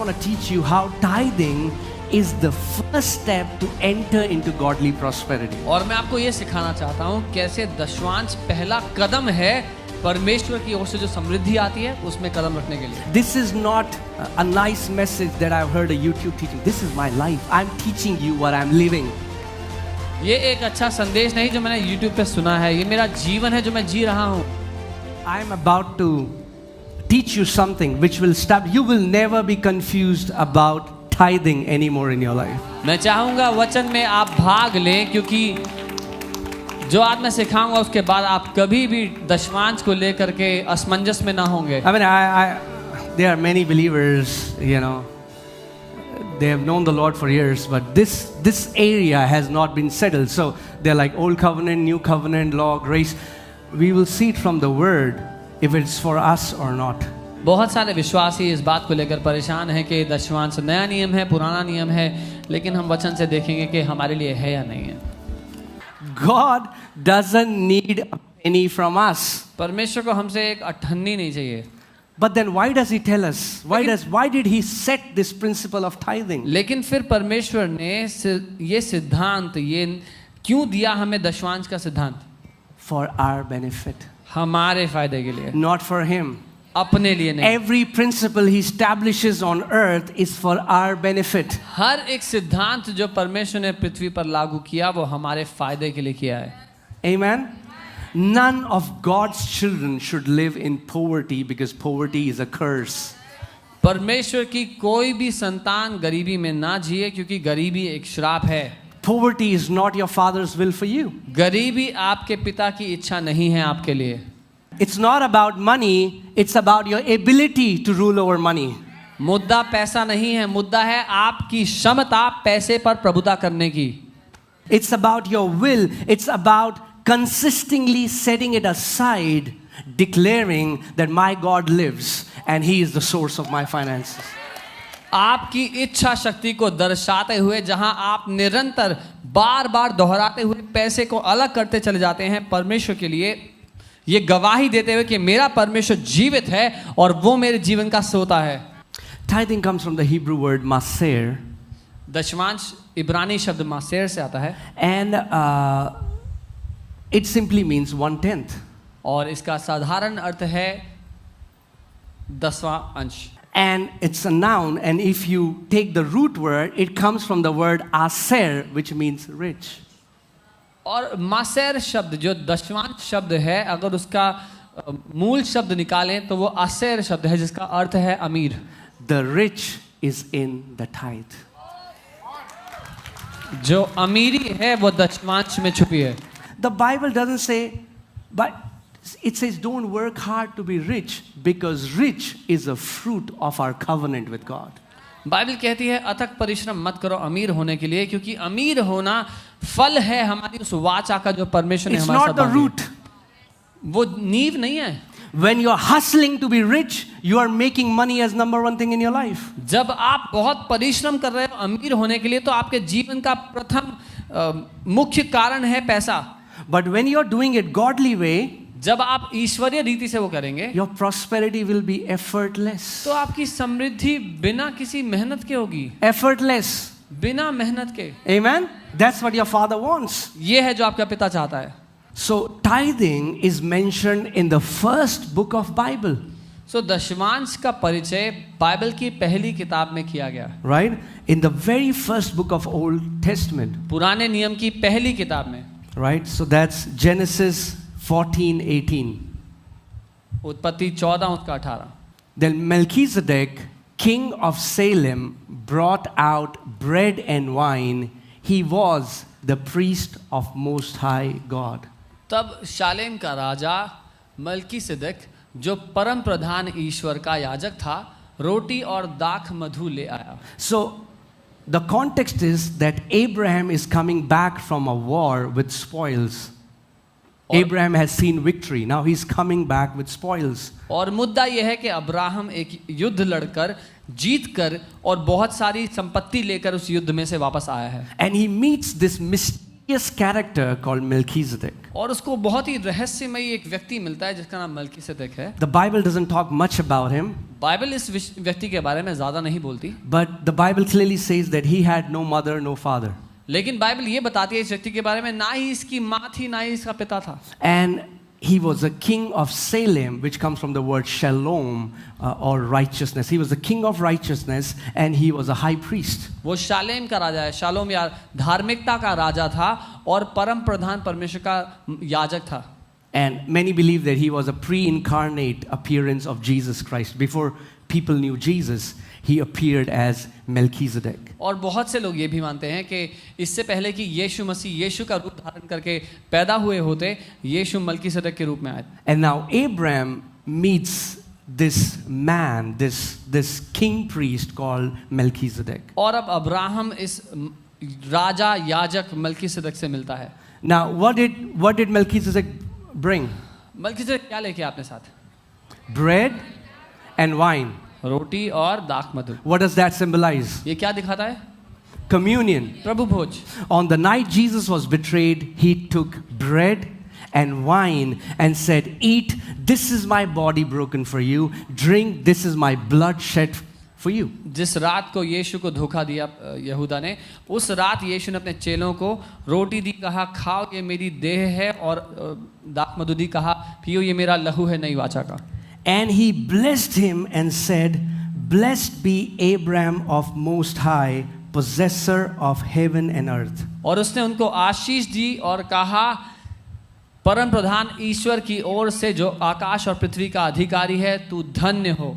want to teach you how tithing is the first step to enter into godly prosperity. और मैं आपको ये सिखाना चाहता हूँ कैसे दशमांश पहला कदम है परमेश्वर की ओर से जो समृद्धि आती है उसमें कदम रखने के लिए. This is not a nice message that I've heard a YouTube teaching. This is my life. I'm teaching you what I'm living. ये एक अच्छा संदेश नहीं जो मैंने YouTube पे सुना है. ये मेरा जीवन है जो मैं जी रहा हूँ. I'm about to teach you something which will stop. You will never be confused about tithing anymore in your life. मैं चाहूँगा वचन में आप भाग लें क्योंकि जो आज मैं सिखाऊंगा उसके बाद आप कभी भी दशमांश को लेकर के असमंजस में ना होंगे. I mean, there are many believers, you know, they have known the Lord for years, but this area has not been settled. So they're like old covenant, new covenant, law, grace. We will see it from the word if it's for us or not. बहुत सारे विश्वासी इस बात को लेकर परेशान हैं कि दशमांश नया नियम है, पुराना नियम है, लेकिन हम वचन से देखेंगे कि हमारे लिए है या नहीं है. God doesn't need a penny from us. परमेश्वर को हमसे एक अठन्नी नहीं चाहिए. But then why does he tell us? Why did he set this principle of tithing? लेकिन फिर परमेश्वर ने ये सिद्धांत ये क्यों दिया हमें दशमांश का सिद्धांत? For our benefit. हमारे फायदे के लिए. Not for him. अपने लिए नहीं. Every principle he establishes on earth is for our benefit. हर एक सिद्धांत जो परमेश्वर ने पृथ्वी पर लागू किया वो हमारे फायदे के लिए किया है. Amen. None of God's children should live in poverty because poverty is a curse. परमेश्वर की कोई भी संतान गरीबी में ना जिए क्योंकि गरीबी एक श्राप है. Poverty is not your father's will for you. गरीबी आपके पिता की इच्छा नहीं है आपके लिए. It's not about money, it's about your ability to rule over money. मुद्दा पैसा नहीं है, मुद्दा है आपकी क्षमता पैसे पर प्रभुता करने की. It's about your will, it's about consistently setting it aside, declaring that my God lives and he is the source of my finances. आपकी इच्छा शक्ति को दर्शाते हुए जहां आप निरंतर बार बार दोहराते हुए पैसे को अलग करते चले जाते हैं परमेश्वर के लिए, ये गवाही देते हुए कि मेरा परमेश्वर जीवित है और वो मेरे जीवन का सोता है. Tithing comes from the Hebrew word maser. दशमांश इब्रानी शब्द मासेर से आता है. And it simply means 1/10. और इसका साधारण अर्थ है 10वां अंश. And it's a noun, and if you take the root word, it comes from the word aser, which means rich. और मासेर शब्द जो दशमांश शब्द है अगर उसका मूल शब्द निकालें तो वो आसेर शब्द है जिसका अर्थ है अमीर. The rich is in the tithe. जो अमीरी है वो दशमांश में छुपी है. The Bible doesn't say, but it says don't work hard to be rich because rich is a fruit of our covenant with God. Bible कहती है अथक परिश्रम मत करो अमीर होने के लिए क्योंकि अमीर होना फल है हमारी उस वाचा का जो परमेश्वर ने हमारे साथ बांधा है. It's not the root. वो नींव नहीं है. When you're hustling to be rich, you are making money as number one thing in your life. जब आप बहुत परिश्रम कर रहे हो अमीर होने के लिए तो आपके जीवन का प्रथम मुख्य कारण है पैसा. But when you're doing it godly way, जब आप ईश्वरीय रीति से वो करेंगे your prosperity will be effortless. तो आपकी समृद्धि बिना किसी मेहनत के होगी. Effortless. बिना मेहनत के. Amen. That's what your father wants. ये है जो आपका पिता चाहता है. So tithing is mentioned in the first book of Bible. So दशमांश का परिचय बाइबल की पहली किताब में किया गया. Right? In the very first book of Old Testament. पुराने नियम की पहली किताब में. Right? So that's Genesis 14:18. उत्पत्ति 14 उसका 18. Then Melchizedek, king of Salem, brought out bread and wine. He was the priest of Most High God. तब शालेम का राजा मल्कीसिदक जो परम प्रधान ईश्वर का याजक था रोटी और दाख मधु ले आया. So the context is that Abraham is coming back from a war with spoils. Abraham has seen victory. Now he's coming back with spoils. और मुद्दा यह है कि अब्राहम एक युद्ध लड़कर जीतकर और बहुत सारी संपत्ति लेकर उस युद्ध में से वापस आया है. And he meets this mysterious mysterious character called Melchizedek. और उसको बहुत ही रहस्यमयी एक व्यक्ति मिलता है जिसका नाम मलकीसेदेक है. The Bible doesn't talk much about him, Bible इस व्यक्ति के बारे में ज्यादा नहीं बोलती, but the Bible clearly says that he had no mother, no father. लेकिन बाइबल ये बताती है इस व्यक्ति के बारे में ना ही इसकी माँ थी ना ही इसका पिता था. And he was a king of Salem, which comes from the word shalom, or righteousness. He was the king of righteousness and he was a high priest. वो शालेम का राजा है. शालोम या धार्मिकता का राजा था और परम प्रधान परमेश्वर का याजक था. And many believe that he was a pre-incarnate appearance of Jesus Christ. Before people knew Jesus, he appeared as Melchizedek. और बहुत से लोग ये भी मानते हैं कि इससे पहले कि यीशु मसीह यीशु का रूप धारण करके पैदा हुए होते, यीशु मलकीसेदेक के रूप में आए. And now Abraham meets this man, this king priest called Melchizedek. और अब अब्राहम इस राजा याजक मलकीसेदेक से मिलता है. Now what did Melchizedek bring? Melchizedek क्या लेके आपने साथ? Bread and wine. रोटी और दाख मधु. What does that symbolize? ये क्या दिखाता है? Communion. Prabhu Bhoj. On the night Jesus was betrayed, he took bread and wine and said, "Eat, this is my body broken for you. Drink, this is my blood shed for you." जिस रात को यीशु को धोखा दिया यहूदा ने, उस रात यीशु ने अपने चेलों को रोटी दी, कहा खाओ ये मेरी देह है, और दाख मधु दी, कहा पियो ये मेरा लहू है नई वाचा का. And he blessed him and said, "Blessed be Abraham of Most High, possessor of heaven and earth." और उसने उनको आशीष दी और कहा परम प्रधान ईश्वर की ओर से जो आकाश और पृथ्वी का अधिकारी है, तू धन्य हो.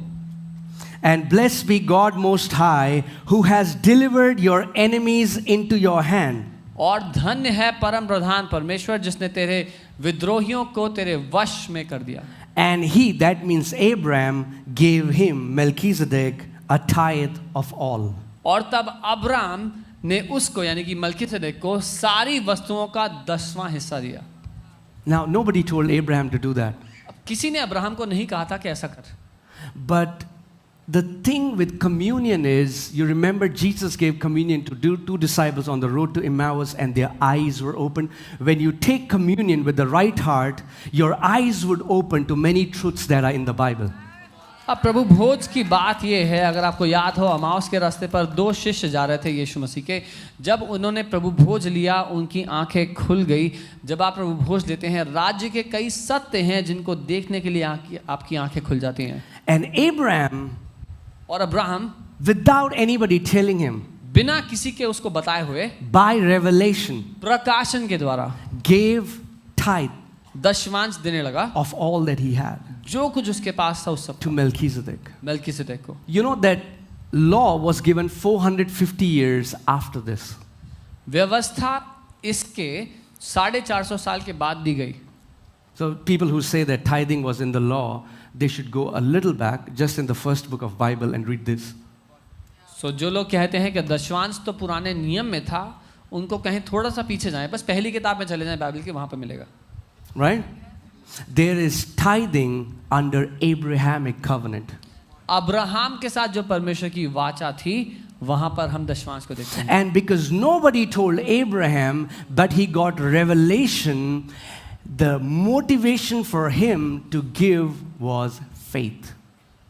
And blessed be God Most High, who has delivered your enemies into your hand. और धन्य है परम प्रधान परमेश्वर जिसने तेरे विद्रोहियों को तेरे वश में कर दिया. And he, that means Abraham, gave him, Melchizedek, a tithe of all. और तब अब्राम ने उसको यानी कि मलकीसेदेक को सारी वस्तुओं का 10वां हिस्सा दिया. Now nobody told Abraham to do that. अब किसी ने अब्राहम को नहीं कहा था कि ऐसा कर. But the thing with communion is, you remember Jesus gave communion to two disciples on the road to Emmaus and their eyes were open. When you take communion with the right heart, your eyes would open to many truths that are in the Bible. अब प्रभु भोज की बात ये है, अगर आपको याद हो Emmaus के रास्ते पर 2 शिष्य जा रहे थे यीशु मसीह के. जब उन्होंने प्रभु भोज लिया उनकी आंखें खुल गई. जब आप प्रभु भोज लेते हैं, राज्य के कई सत्य हैं जिनको देखने के लिए आपकी आंखें खुल जाती हैं. And Abraham, और Abraham without anybody telling him, बिना किसी के उसको बताए हुए, by revelation, प्रकाशन के द्वारा gave tithe दशमांश देने लगा of all that he had जो कुछ उसके पास था उस सब to Melchizedek. मलकीसेदेक को. You know that law was given 450 years after this. व्यवस्था इसके 450 साल के बाद दी गई. So people who say that tithing was in the law, they should go a little back, just in the first book of Bible, and read this. So जो लोग कहते हैं कि दशमांश तो पुराने नियम में था, उनको कहीं थोड़ा सा पीछे जाएं, बस पहली किताब में चले जाएं बाइबल की, वहां पे मिलेगा. Right? There is tithing under Abrahamic covenant. Abraham के साथ जो परमेश्वर की वाचा थी, वहां पर हम दशमांश को देखते हैं. And because nobody told Abraham, but he got revelation, the motivation for him to give was faith.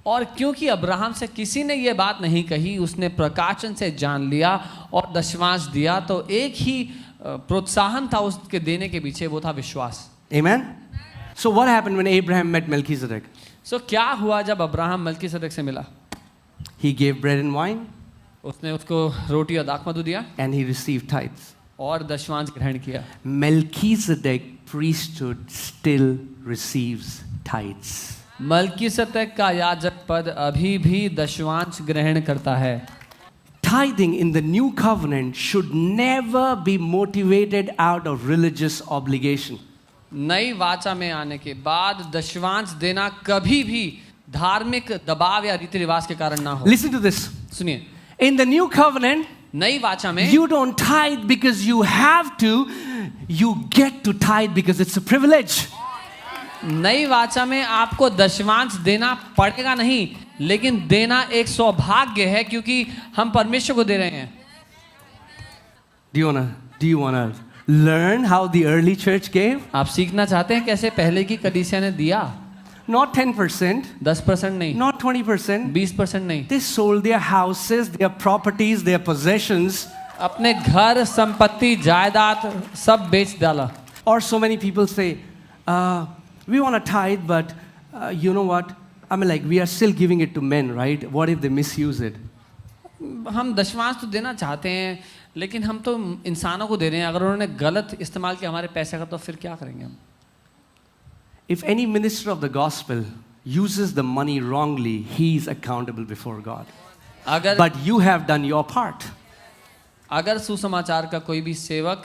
और क्योंकि अब्राहम से किसी ने ये बात नहीं कही, उसने प्रकाशन से जान लिया और दशमांश दिया, तो एक ही प्रोत्साहन था उसके देने के पीछे, वो था विश्वास. Amen? So what happened when Abraham met Melchizedek? So क्या हुआ जब अब्राहम मलकीसेदेक से मिला? He gave bread and wine उसने उसको रोटी और दाख मधु दिया and he received tithes. और दशमांश ग्रहण किया. Melchizedek priesthood still receives tithes. Melchizedek का याजक पद अभी भी दशमांश ग्रहण करता है. Tithing in the new covenant should never be motivated out of religious obligation. नई वाचा में आने के बाद दशमांश देना कभी भी धार्मिक दबाव या रीति रिवाज के कारण ना हो. Listen to this. सुनिए, In the new covenant, नई वाचा में you don't tithe because you have to, you get to tithe because it's a privilege. नई वाचा में आपको दशमांश देना पड़ेगा नहीं, लेकिन देना एक सौभाग्य है क्योंकि हम परमेश्वर को दे रहे हैं. Do you wanna learn how the early church gave? आप सीखना चाहते हैं कैसे पहले की कलीसिया ने दिया? Not 10%, 10% नहीं, not 20%. 20% नहीं, They sold their houses, their properties, their possessions. अपने घर, संपत्ति, जायदाद सब बेच डाला. Or so many people say, we want to tithe, but you know what? I mean, like, we are still giving it to men, right? What if they misuse it? हम दशमांश तो देना चाहते हैं, लेकिन हम तो इंसानों को दे रहे हैं. अगर उन्होंने गलत इस्तेमाल किया हमारे पैसे का, तो फिर क्या करेंगे हम? If any minister of the gospel uses the money wrongly, he is accountable before God. अगर But you have done your part. अगर सुसमाचार का कोई भी सेवक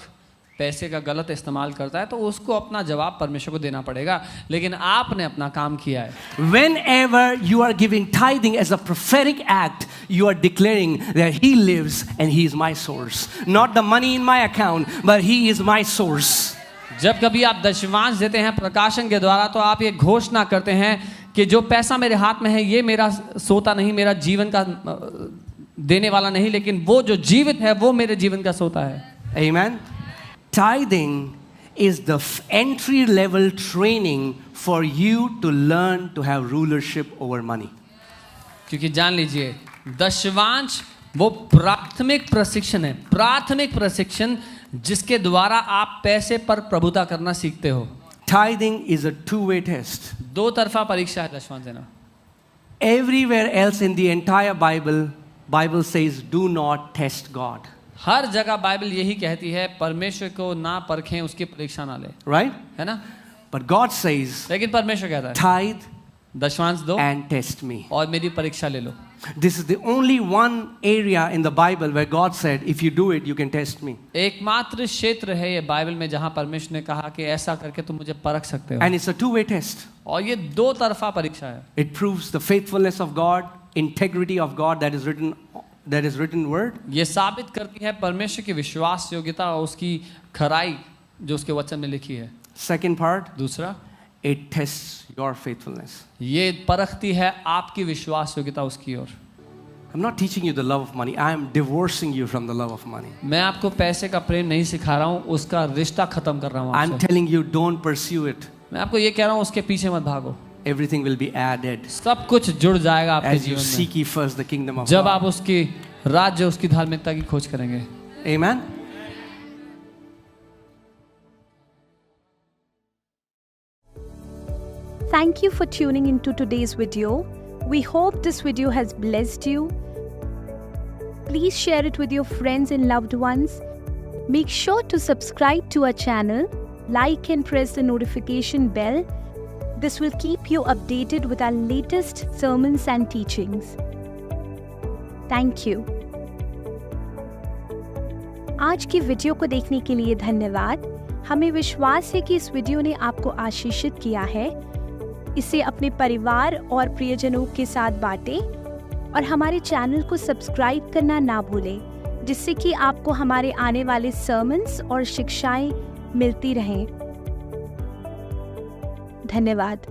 पैसे का गलत इस्तेमाल करता है, तो उसको अपना जवाब परमेश्वर को देना पड़ेगा, लेकिन आपने अपना काम किया है. Whenever you are giving tithing as a prophetic act, you are declaring that He lives and He is my source. Not the money in my account, but He is my source. जब कभी आप दशमांश देते हैं प्रकाशन के द्वारा, तो आप ये घोषणा करते हैं कि जो पैसा मेरे हाथ में है, ये मेरा सोता नहीं, मेरा जीवन का देने वाला नहीं, लेकिन वो जो जीवित है वो मेरे जीवन का सोता है. Amen. Tithing is the entry level training for you to learn to have rulership over money. क्योंकि जान लीजिए, दशमांश वो प्राथमिक प्रशिक्षण है, प्राथमिक प्रशिक्षण जिसके द्वारा आप पैसे पर प्रभुता करना सीखते हो. Tithing is a two-way test. दो तरफा परीक्षा है दशमांश देना. Everywhere else in the entire Bible says, do not test God. हर जगह बाइबल यही कहती है, परमेश्वर को ना परखें, उसकी परीक्षा ना ले. Right? है ना? But God says, लेकिन परमेश्वर कहता है, tithe दशमांश दो and test me. और मेरी परीक्षा ले लो. This is the only one area in the Bible where God said, if you do it, you can test me. एकमात्र क्षेत्र है ये बाइबल में जहां परमेश्वर ने कहा कि ऐसा करके तुम मुझे परख सकते हो. And it's a two-way test. और ये दो तरफा परीक्षा है. It proves the faithfulness of God, integrity of God that is written word. ये साबित करती है परमेश्वर की विश्वास योग्यता और उसकी खराई जो उसके वचन में लिखी है. Second part, दूसरा, it tests your faithfulness. ये परखती है आपकी विश्वास योग्यता उसकी ओर. I'm not teaching you the love of money. I am divorcing you from the love of money. मैं आपको पैसे का प्रेम नहीं सिखा रहा हूँ, उसका रिश्ता खत्म कर रहा हूँ I'm आपसे. telling you, don't pursue it. मैं आपको ये कह रहा हूँ, उसके पीछे मत भागो. Everything will be added सब कुछ जुड़ जाएगा आपके as you जीवन seek में ye first the kingdom of जब God. आप उसकी राज्य, उसकी धार्मिकता की खोज करेंगे. Amen. Thank you for tuning into today's video. We hope this video has blessed you. Please share it with your friends and loved ones. Make sure to subscribe to our channel, like and press the notification bell. This will keep you updated with our latest sermons and teachings. Thank you. आज की video को देखने के लिए धन्यवाद. हमें विश्वास है कि इस वीडियो ने आपको आशीषित किया है. इसे अपने परिवार और प्रियजनों के साथ बांटें और हमारे चैनल को सब्सक्राइब करना ना भूलें, जिससे कि आपको हमारे आने वाले सर्मन्स और शिक्षाएं मिलती रहें. धन्यवाद.